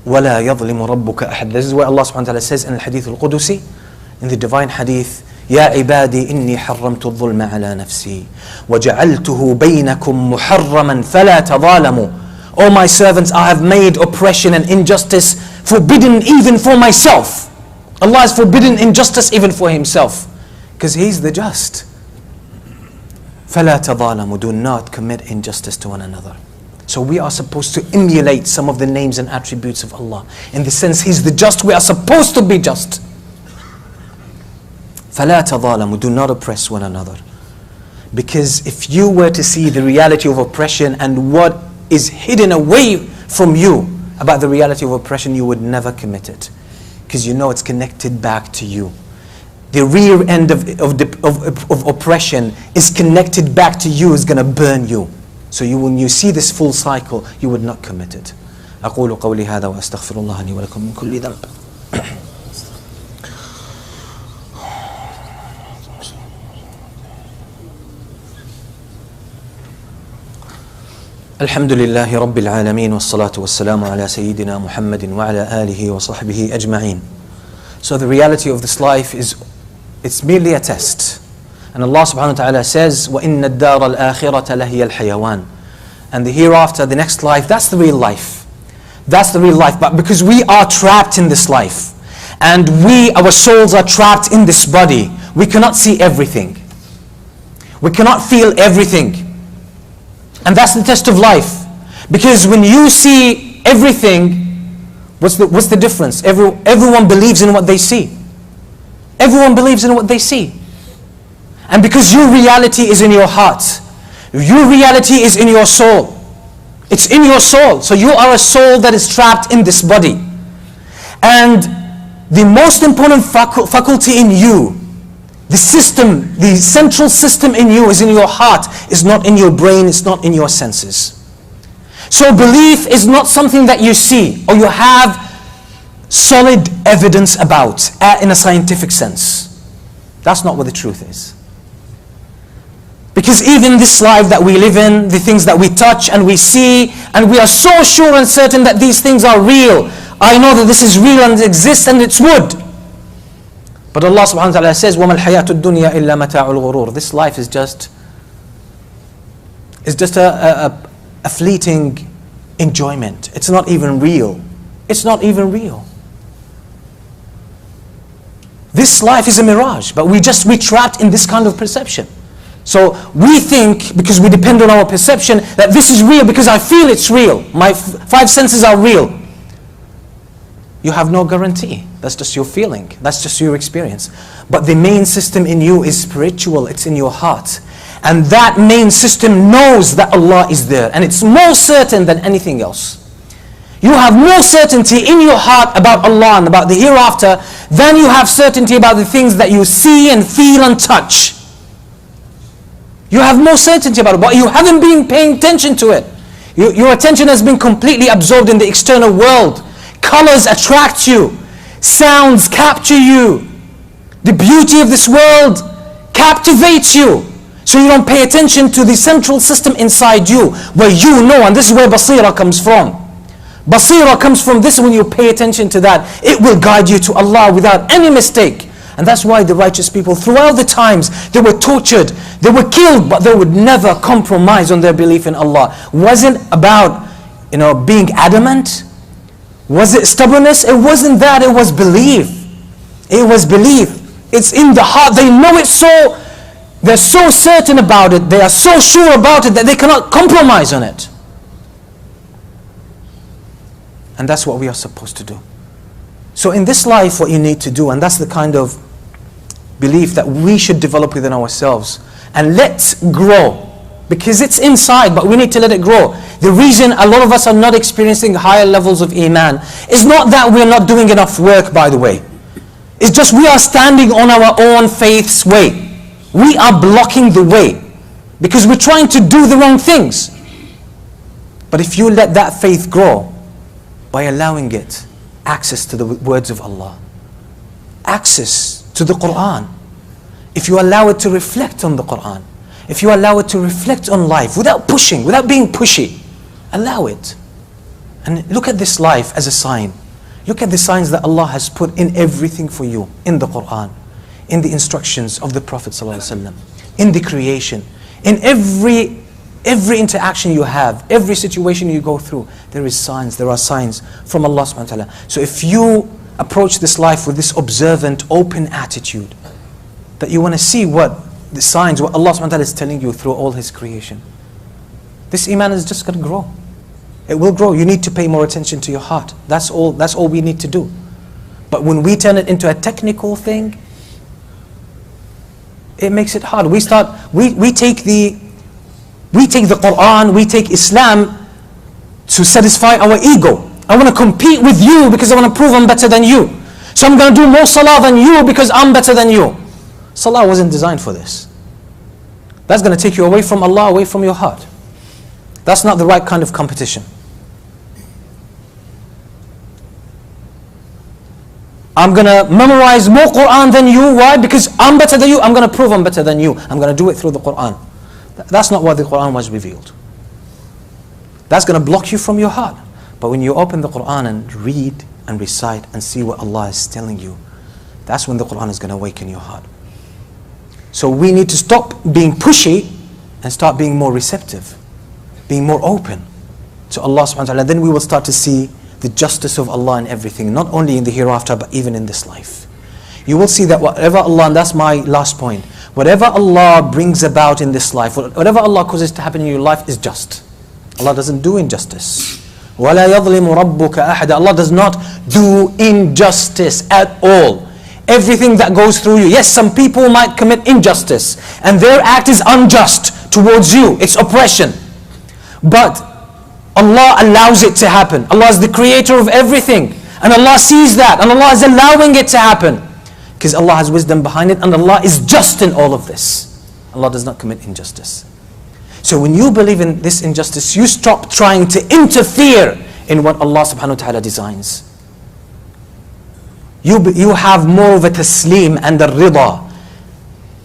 وَلَا يَظْلِمُ رَبُّكَ أَحَدٍ. This is where Allah subhanahu wa ta'ala says in the Hadith al-Qudusi, in the divine hadith, يَا عِبَادِي إِنِّي حَرَّمْتُ الظُّلْمَ عَلَى نَفْسِي وَجَعَلْتُهُ بَيْنَكُمْ مُحَرَّمًا فَلَا تَظَالَمُوا. O my servants, I have made oppression and injustice forbidden even for myself. Allah has forbidden injustice even for Himself, because He's the just. فَلَا تَظَالَمُوا. Do not commit injustice to one another. So we are supposed to emulate some of the names and attributes of Allah. In the sense, He's the just, we are supposed to be just. فَلَا تَظَالَمُوا. Do not oppress one another. Because if you were to see the reality of oppression and what is hidden away from you about the reality of oppression, you would never commit it. Because you know it's connected back to you. The rear end of oppression is connected back to you, is going to burn you. So when you see this full cycle, you would not commit it. أقول قولي هذا وأستغفر الله لي ولكم من كل ذنب. الحمد لله رب العالمين والصلاة والسلام على سيدنا محمد وعلى آله وصحبه أجمعين. So the reality of this life is, it's merely a test. And Allah subhanahu wa ta'ala says, وَإِنَّ الدَّارَ الْآخِرَةَ لَهِيَ الْحَيَوَانِ. And the hereafter, the next life, that's the real life. That's the real life. But because we are trapped in this life, and our souls are trapped in this body, we cannot see everything. We cannot feel everything. And that's the test of life. Because when you see everything, what's the difference? Everyone believes in what they see. Everyone believes in what they see. And because your reality is in your heart, your reality is in your soul. It's in your soul. So you are a soul that is trapped in this body. And the most important faculty in you, the system, the central system in you is in your heart, is not in your brain, it's not in your senses. So belief is not something that you see or you have solid evidence about in a scientific sense. That's not what the truth is. Because even this life that we live in, the things that we touch and we see, and we are so sure and certain that these things are real. I know that this is real and it exists and it's wood. But Allah subhanahu wa ta'ala says, وَمَا الْحَيَاةُ الدُّنْيَا إِلَّا مَتَاعُ الْغُرُورِ. This life is just a fleeting enjoyment. It's not even real. It's not even real. This life is a mirage, but we're trapped in this kind of perception. So we think, because we depend on our perception, that this is real because I feel it's real. My five senses are real. You have no guarantee. That's just your feeling. That's just your experience. But the main system in you is spiritual. It's in your heart. And that main system knows that Allah is there. And it's more certain than anything else. You have more certainty in your heart about Allah and about the hereafter than you have certainty about the things that you see and feel and touch. You have more certainty about it, but you haven't been paying attention to it. Your attention has been completely absorbed in the external world. Colors attract you. Sounds capture you. The beauty of this world captivates you. So you don't pay attention to the central system inside you, where you know, and this is where basira comes from. Basira comes from this. When you pay attention to that, it will guide you to Allah without any mistake. And that's why the righteous people throughout the times, they were tortured, they were killed, but they would never compromise on their belief in Allah. Wasn't about, being adamant. Was it stubbornness? It wasn't that, it was belief. It was belief. It's in the heart. They know it so, they're so certain about it, they are so sure about it that they cannot compromise on it. And that's what we are supposed to do. So in this life, what you need to do, and that's the kind of belief that we should develop within ourselves, and let's grow, because it's inside, but we need to let it grow. The reason a lot of us are not experiencing higher levels of iman is not that we're not doing enough work, by the way. It's just we are standing on our own faith's way. We are blocking the way because we're trying to do the wrong things. But if you let that faith grow by allowing it access to the words of Allah, access to the Quran, if you allow it to reflect on the Quran, if you allow it to reflect on life without pushing, without being pushy, allow it. And look at this life as a sign. Look at the signs that Allah has put in everything for you, in the Quran, in the instructions of the Prophet ﷺ, in the creation, in every interaction you have, every situation you go through, there are signs from Allah subhanahu wa ta'ala. So if you approach this life with this observant, open attitude, that you want to see what the signs, what Allah subhanahu wa ta'ala is telling you through all His creation, this iman is just going to grow. It will grow. You need to pay more attention to your heart. That's all we need to do. But when we turn it into a technical thing, it makes it hard. We take the Quran, we take Islam to satisfy our ego. I want to compete with you because I want to prove I'm better than you. So I'm going to do more salah than you because I'm better than you. Salah wasn't designed for this. That's going to take you away from Allah, away from your heart. That's not the right kind of competition. I'm going to memorize more Quran than you. Why? Because I'm better than you. I'm going to prove I'm better than you. I'm going to do it through the Quran. That's not why the Quran was revealed. That's going to block you from your heart. But when you open the Quran and read and recite and see what Allah is telling you, that's when the Quran is going to awaken your heart. So we need to stop being pushy and start being more receptive, being more open to Allah subhanahu wa ta'ala. Then we will start to see the justice of Allah in everything, not only in the hereafter, but even in this life. You will see that whatever Allah, and that's my last point, whatever Allah brings about in this life, whatever Allah causes to happen in your life is just. Allah doesn't do injustice. وَلَا يَظْلِمُ رَبُّكَ أَحَدًا. Allah does not do injustice at all. Everything that goes through you, yes, some people might commit injustice, and their act is unjust towards you, it's oppression. But Allah allows it to happen. Allah is the creator of everything, and Allah sees that, and Allah is allowing it to happen because Allah has wisdom behind it, and Allah is just in all of this. Allah does not commit injustice. So when you believe in this injustice, you stop trying to interfere in what Allah subhanahu wa ta'ala designs. You have more of a taslim and a rida,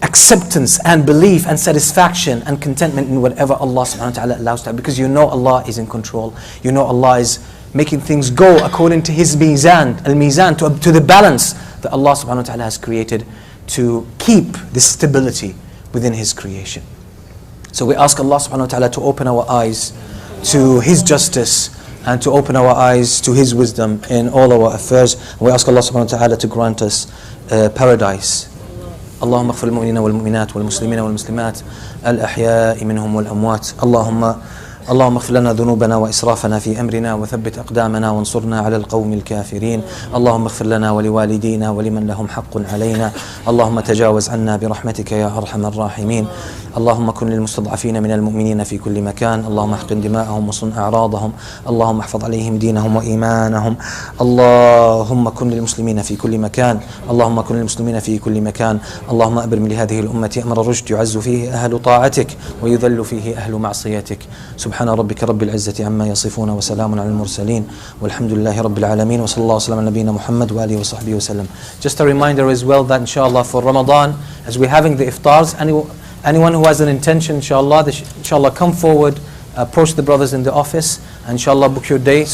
acceptance and belief and satisfaction and contentment in whatever Allah subhanahu wa ta'ala allows to happen, because you know Allah is in control. You know Allah is making things go according to His mizan, al-mizan, to the balance that Allah subhanahu wa ta'ala has created to keep this stability within His creation. So we ask Allah subhanahu wa ta'ala to open our eyes to His justice and to open our eyes to His wisdom in all our affairs. We ask Allah subhanahu wa ta'ala to grant us paradise. اللهم اغفر للمؤمنين والمؤمنات والمسلمين والمسلمات الأحياء منهم والأموات. اللهم اغفر لنا ذنوبنا وإسرافنا في أمرنا وثبت أقدامنا وانصرنا على القوم الكافرين. اللهم اغفر لنا ولوالدينا ولمن لهم حق علينا. اللهم تجاوز عنا برحمتك يا أرحم الراحمين. اللهم كن للمستضعفين من المؤمنين في كل مكان. اللهم احقن دماءهم وصن أعراضهم. اللهم احفظ عليهم دينهم وإيمانهم. اللهم كن للمسلمين في كل مكان. اللهم كن للمسلمين في كل مكان. اللهم أبرم لهذه الأمة أمر رشد يعز فيه أهل طاعتك ويذل فيه أهل معصيتك. سبحان ربك رب العزة عما يصفون وسلام على المرسلين والحمد لله رب العالمين وصلى الله وسلم على نبينا محمد وآله وصحبه وسلم. Just a reminder as well that inshallah for Ramadan, as we're having the iftars, anyone who has an intention, inshallah, come forward, approach the brothers in the office, and inshallah book your day.